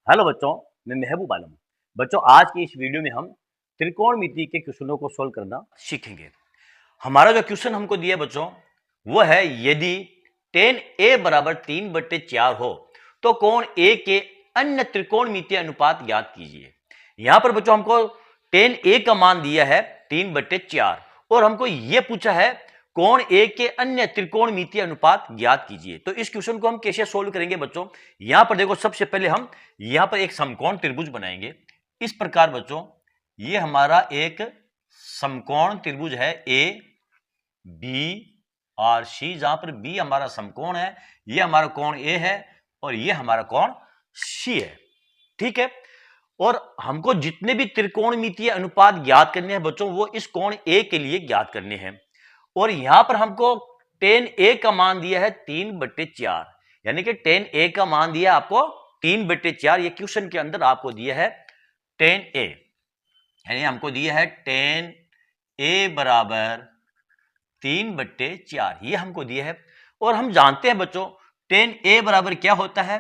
Hello बच्चों, मैं महबूब आलम। बच्चों, आज की इस वीडियो में हम त्रिकोणमिति के क्वेश्चनों को सोल्व करना सीखेंगे। हमारा जो क्वेश्चन हमको दिया बच्चों वो है, यदि tan a बराबर 3/4 हो तो कोण a के अन्य त्रिकोणमितीय अनुपात ज्ञात कीजिए। यहां पर बच्चों हमको tan a का मान दिया है 3/4 और हमको यह पूछा है कोण ए के अन्य त्रिकोणमितीय अनुपात ज्ञात कीजिए। तो इस क्वेश्चन को हम कैसे सोल्व करेंगे बच्चों? यहां पर देखो, सबसे पहले हम यहां पर एक समकोण त्रिभुज बनाएंगे इस प्रकार। बच्चों, ये हमारा एक समकोण त्रिभुज है ए बी और सी, जहां पर बी हमारा समकोण है, ये हमारा कोण ए है और ये हमारा कोण सी है। ठीक है, और हमको जितने भी त्रिकोणमितीय अनुपात ज्ञात करने हैं बच्चों वो इस कोण ए के लिए ज्ञात करने हैं। और यहां पर हमको tan a का मान दिया है 3/4, यानी कि tan a का मान दिया आपको 3/4। ये क्वेश्चन के अंदर आपको दिया है tan a, यानी हमको दिया है tan a बराबर 3/4, ये हमको दिया है। और हम जानते हैं बच्चों tan a बराबर क्या होता है?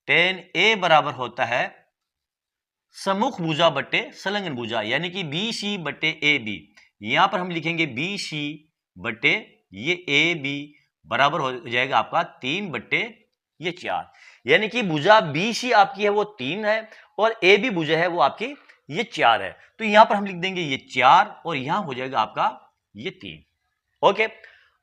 tan a बराबर होता है सम्मुख भुजा बटे संलग्न भुजा, यानी कि BC बटे AB। यहां पर हम लिखेंगे BC बटे ये AB बराबर हो जाएगा आपका 3/4, यानी कि भुजा BC आपकी है वो 3 है और AB भुजा है वो आपकी ये 4 है। तो यहां पर हम लिख देंगे ये 4 और यहां हो जाएगा आपका ये 3। ओके,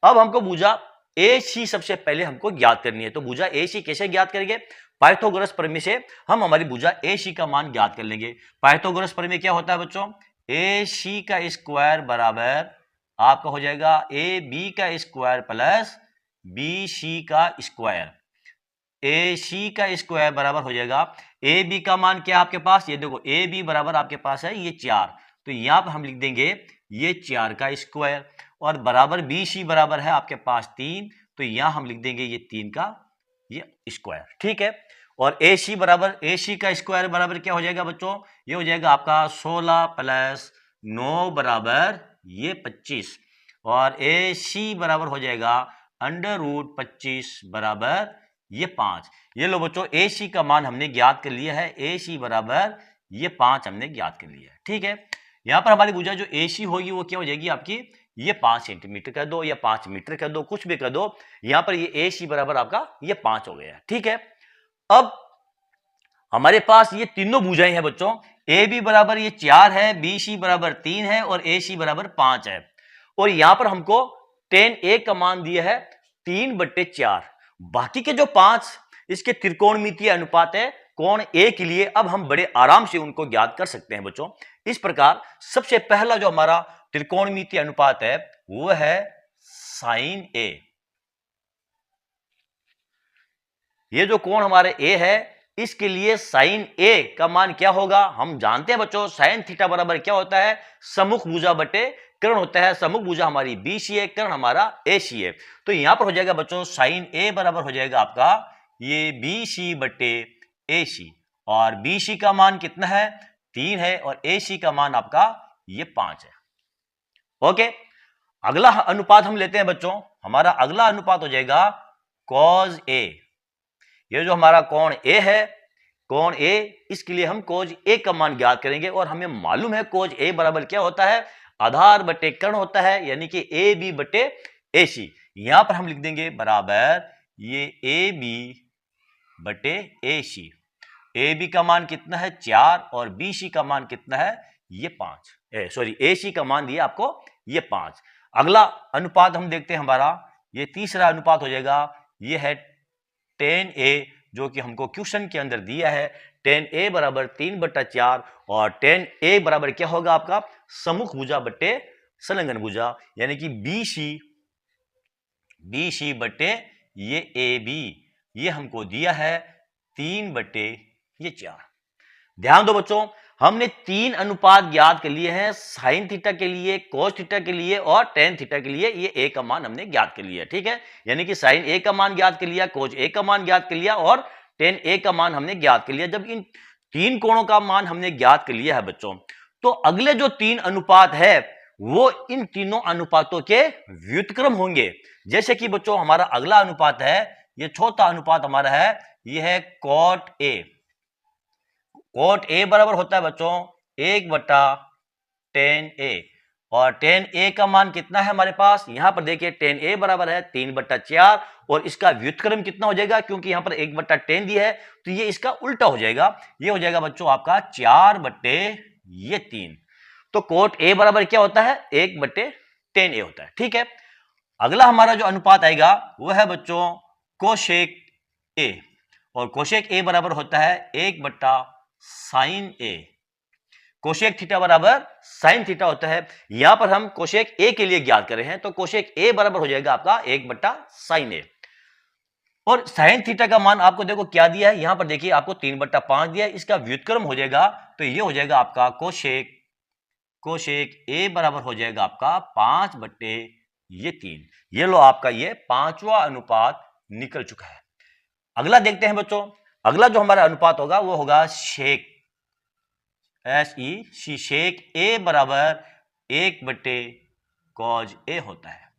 अब हमको भुजा AC सबसे पहले हमको ज्ञात करनी है। तो भुजा AC कैसे ज्ञात करेंगे? पाइथागोरस प्रमेय से हम हमारी भुजा AC का मान ज्ञात कर लेंगे। पाइथागोरस प्रमेय क्या होता है बच्चों? AC का स्क्वायर बराबर आपका हो जाएगा AB का स्क्वायर प्लस BC का स्क्वायर। AC का स्क्वायर बराबर हो जाएगा AB का मान क्या है आपके पास? ये देखो, AB बराबर आपके पास है ये 4, तो यहां पर हम लिख देंगे ये 4 का स्क्वायर और बराबर BC बराबर है आपके पास 3, तो यहां हम लिख देंगे ये 3 का ये स्क्वायर। ठीक है, और AC बराबर AC का स्क्वायर बराबर क्या हो जाएगा बच्चों? ये हो जाएगा आपका 16 प्लस 9 बराबर ये 25 और AC बराबर हो जाएगा √25 बराबर ये 5। ये लो बच्चों, AC का मान हमने ज्ञात कर लिया है। AC बराबर ये 5 हमने ज्ञात कर लिया है। ठीक है, यहां पर हमारी भुजा जो AC होगी वो क्या हो जाएगी आपकी? ये 5 सेंटीमीटर कर दो या 5 मीटर कर दो, कुछ भी कर दो। यहां पर ये AC बराबर आपका ये 5 हो गया। ठीक है, अब हमारे पास ये तीनों भुजाएं हैं बच्चों। AB बराबर ये 4 है, BC बराबर 3 है और AC बराबर 5 है। और यहां पर हमको tan A का मान दिया है 3/4। बाकी के जो 5 इसके त्रिकोणमितीय अनुपात है कोण A के लिए, अब हम बड़े आराम से उनको ज्ञात कर सकते हैं बच्चों। इस प्रकार सबसे पहला जो हमारा त्रिकोणमितीय अनुपात है वो है sin A। ये जो कोण हमारे A है इसके लिए sin A का मान क्या होगा? हम जानते हैं बच्चों sin थीटा बराबर क्या होता है? सम्मुख भुजा बटे कर्ण होता है। सम्मुख भुजा हमारी BC है, कर्ण हमारा AC है। तो यहां पर हो जाएगा बच्चों sin A बराबर हो जाएगा आपका ये BC बटे AC और BC का मान कितना है? 3 है और AC का मान आपका ये 5 है। ओके, अगला अनुपात हम लेते हैं बच्चों। हमारा अगला अनुपात हो जाएगा cos A। ये जो हमारा कोण A है, कोण A, इसके लिए हम cos A का मान ज्ञात करेंगे और हमें मालूम है cos A बराबर क्या होता है? आधार बटे कर्ण होता है, यानी कि AB बटे AC। यहां पर हम लिख देंगे बराबर ये AB बटे AC। AB का मान कितना है? 4 और BC का मान कितना है? ये 5। सॉरी, AC का मान दिया आपको ये 5। अगला अनुपात हम देखते हैं, हमारा ये तीसरा अनुपात हो जाएगा। ये है tan A, जो कि हमको क्वेश्चन के अंदर दिया है। tan A बराबर 3/4 और tan A बराबर क्या होगा आपका? सम्मुख भुजा बटे संलग्न भुजा, यानी कि BC बटे ये AB। ये हमको दिया है 3/4। ध्यान दो बच्चों, हमने 3 अनुपात ज्ञात कर लिए हैं, साइन थीटा के लिए, कोस थीटा के लिए और टेन थीटा के लिए। ये A का मान हमने ज्ञात कर लिया। ठीक है, यानी कि साइन A का मान ज्ञात कर लिया, कोस A का मान ज्ञात कर लिया और टेन A का मान हमने ज्ञात कर लिया। जब इन 3 कोणों का मान हमने ज्ञात कर लिया है बच्चों, तो अगले जो 3 अनुपात है वो इन तीनों अनुपातों के व्युत्क्रम होंगे। जैसे कि बच्चों हमारा अगला अनुपात है, ये चौथा अनुपात हमारा है, ये है cot A। कोट ए बराबर होता है बच्चों 1/tan a, और tan a का मान कितना है हमारे पास, यहां पर देखिए tan a बराबर है 3/4, और इसका व्युत्क्रम कितना हो जाएगा, क्योंकि यहां पर 1/tan दिया है तो ये इसका उल्टा हो जाएगा, ये हो जाएगा बच्चों आपका 4/3। तो कोट a बराबर क्या होता है 1/tan a होता है। ठीक है, अगला हमारा जो अनुपात आएगा वह है बच्चों कोशेक a, और कोशेक a बराबर होता है 1/sin a। कोशेक थीटा बराबर साइन थीटा होता है, यहां पर हम कोशेक ए के लिए ज्ञात कर रहे हैं, तो कोशेक ए बराबर हो जाएगा आपका 1/sin a। और साइन थीटा का मान आपको देखो क्या दिया है, यहां पर देखिए आपको 3/5 दिया है, इसका व्युत्क्रम हो जाएगा तो ये हो जाएगा आपका कोशेक ए बराबर हो जाएगा आपका 5/3। ये लो आपका ये पांचवा अनुपात निकल चुका है। अगला देखते हैं बच्चों, अगला जो हमारा अनुपात होगा वो होगा शेक शेक ए बराबर 1/cos a होता है।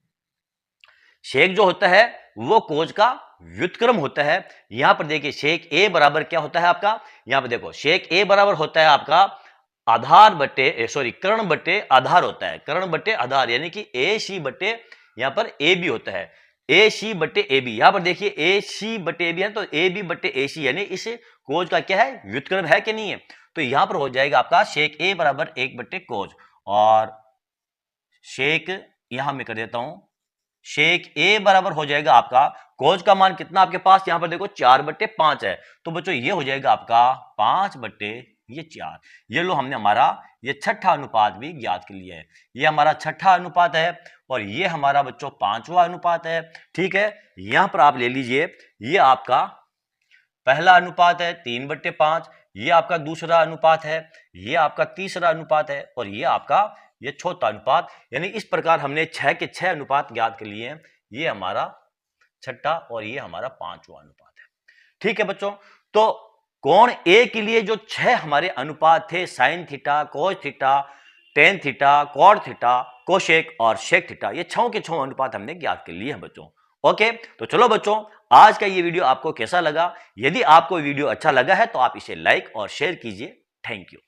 शेक जो होता है वो कोज का व्युत्क्रम होता है। यहां पर देखिए शेक ए बराबर क्या होता है आपका, यहां पर देखो शेक ए बराबर होता है आपका आधार बटे कर्ण बटे आधार होता है, कर्ण बटे आधार, यानी कि ए सी बटे यहां पर ए बी होता है, ए सी बटे ए बी। यहां पर देखिए ए सी बटे ए बी है तो ए बी बटे ए सी, यानी इस कोज का क्या है व्युत्क्रम है कि नहीं है, तो यहां पर हो जाएगा आपका शेक ए बराबर 1/कोज, और शेक यहां मैं कर देता हूं शेक ए बराबर हो जाएगा आपका कोज का मान कितना आपके पास, यहां पर देखो 4/5 है, तो बच्चों ये हो जाएगा आपका 5/4। ये लो हमने हमारा ये छठा अनुपात भी ज्ञात कर लिया है, ये हमारा छठा अनुपात है और ये हमारा बच्चों पांचवा अनुपात है। ठीक है, यहां पर आप ले लीजिए ये आपका पहला अनुपात है 3/5, ये आपका दूसरा अनुपात है, ये आपका तीसरा अनुपात है, और ये आपका ये चौथा अनुपात, यानी इस प्रकार हमने 6 के 6 अनुपात ज्ञात कर लिए हैं। ये हमारा छठा और ये हमारा पांचवा अनुपात है। ठीक है बच्चों, तो कोण ए के लिए जो 6 हमारे अनुपात थे sine theta, cos theta, tan theta, cot theta, cosec और शेक थीटा, ये 6 के 6 अनुपात हमने ज्ञात कर लिए हैं बच्चों। ओके, तो चलो बच्चों आज का ये वीडियो आपको कैसा लगा, यदि आपको वीडियो अच्छा लगा है तो आप इसे लाइक और शेयर कीजिए। Thank you.